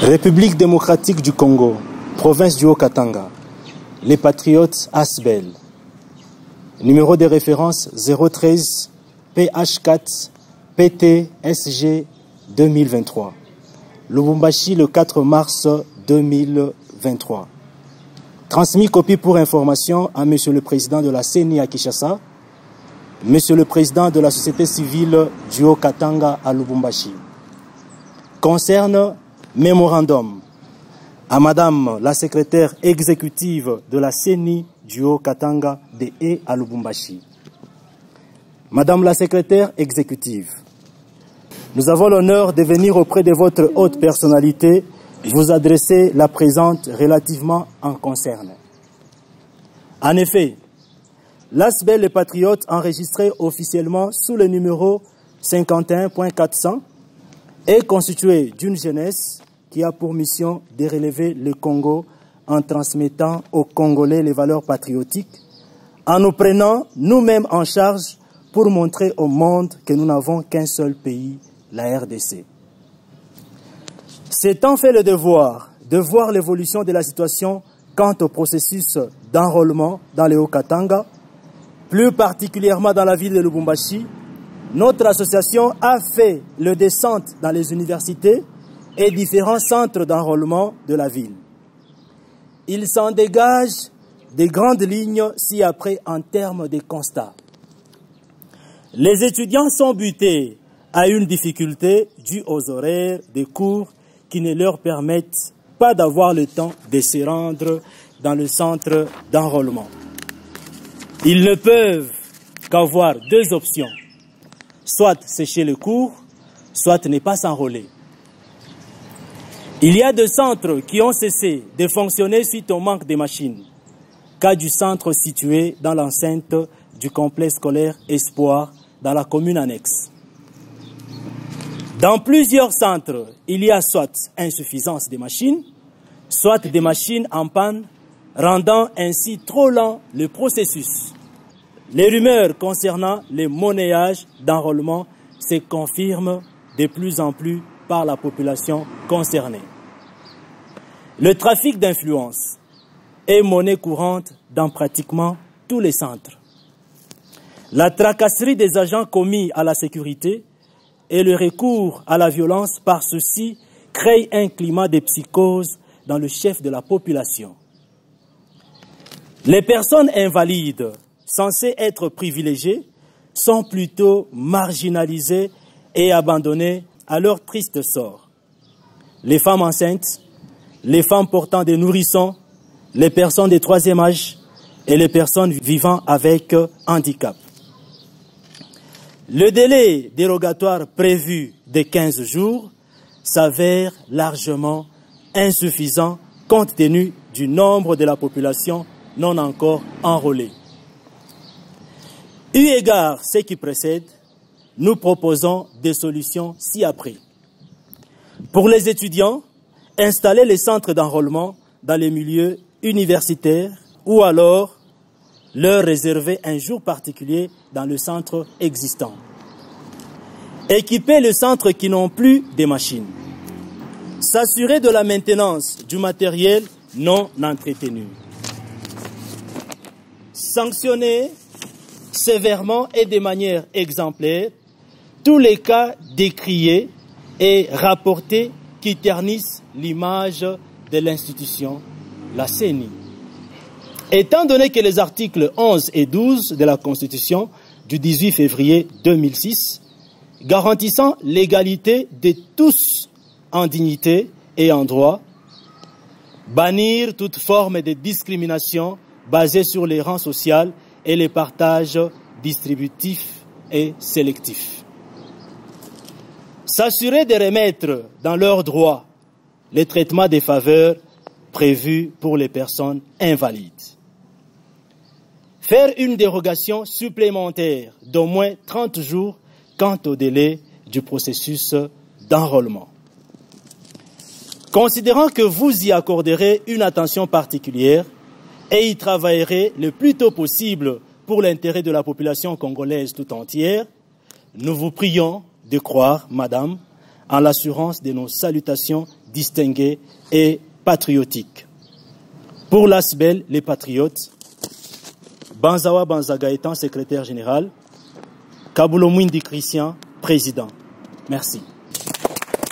République démocratique du Congo, province du Haut-Katanga, les patriotes Asbel. Numéro de référence 013 PH4 PTSG 2023. Lubumbashi le 4 mars 2023. Transmis copie pour information à Monsieur le Président de la CENI à Kinshasa, Monsieur le Président de la société civile du Haut-Katanga à Lubumbashi. Concerne mémorandum à Madame la secrétaire exécutive de la CENI du Haut-Katanga de E à Lubumbashi. Madame la secrétaire exécutive, nous avons l'honneur de venir auprès de votre haute personnalité vous adresser la présente relativement en concerne. En effet, l'Asbel les Patriotes enregistré officiellement sous le numéro 51.400 est constitué d'une jeunesse qui a pour mission de relever le Congo en transmettant aux Congolais les valeurs patriotiques, en nous prenant nous-mêmes en charge pour montrer au monde que nous n'avons qu'un seul pays, la RDC. C'est en fait le devoir de voir l'évolution de la situation quant au processus d'enrôlement dans le Haut-Katanga, plus particulièrement dans la ville de Lubumbashi. Notre association a fait le descente dans les universités et différents centres d'enrôlement de la ville. Il s'en dégage des grandes lignes ci-après en termes de constats. Les étudiants sont butés à une difficulté due aux horaires des cours qui ne leur permettent pas d'avoir le temps de se rendre dans le centre d'enrôlement. Ils ne peuvent qu'avoir deux options, soit sécher le cours, soit ne pas s'enrôler. Il y a deux centres qui ont cessé de fonctionner suite au manque de machines. Cas du centre situé dans l'enceinte du complexe scolaire Espoir dans la commune annexe. Dans plusieurs centres, il y a soit insuffisance des machines, soit des machines en panne, rendant ainsi trop lent le processus. Les rumeurs concernant les monnayages d'enrôlement se confirment de plus en plus par la population concernée. Le trafic d'influence est monnaie courante dans pratiquement tous les centres. La tracasserie des agents commis à la sécurité et le recours à la violence par ceux-ci créent un climat de psychose dans le chef de la population. Les personnes invalides, censées être privilégiées, sont plutôt marginalisées et abandonnées à leur triste sort. Les femmes enceintes, les femmes portant des nourrissons, les personnes de troisième âge et les personnes vivant avec handicap. Le délai dérogatoire prévu de 15 jours s'avère largement insuffisant compte tenu du nombre de la population non encore enrôlée. Eu égard à ce qui précède, nous proposons des solutions ci-après. Pour les étudiants, installer les centres d'enrôlement dans les milieux universitaires ou alors leur réserver un jour particulier dans le centre existant. Équiper les centres qui n'ont plus de machines. S'assurer de la maintenance du matériel non entretenu. Sanctionner sévèrement et de manière exemplaire tous les cas décriés et rapportés qui ternissent l'image de l'institution, la CENI. Étant donné que les articles 11 et 12 de la Constitution du 18 février 2006, garantissant l'égalité de tous en dignité et en droit, bannir toute forme de discrimination basée sur les rangs sociaux et les partages distributifs et sélectifs. S'assurer de remettre dans leurs droits les traitements des faveurs prévus pour les personnes invalides. Faire une dérogation supplémentaire d'au moins 30 jours quant au délai du processus d'enrôlement. Considérant que vous y accorderez une attention particulière et y travaillerez le plus tôt possible pour l'intérêt de la population congolaise tout entière, nous vous prions de croire, Madame, en l'assurance de nos salutations distingué et patriotique. Pour l'ASBEL, les patriotes, Banzawa Banzaga étant secrétaire général, Kabulo Mwindi Christian, président. Merci.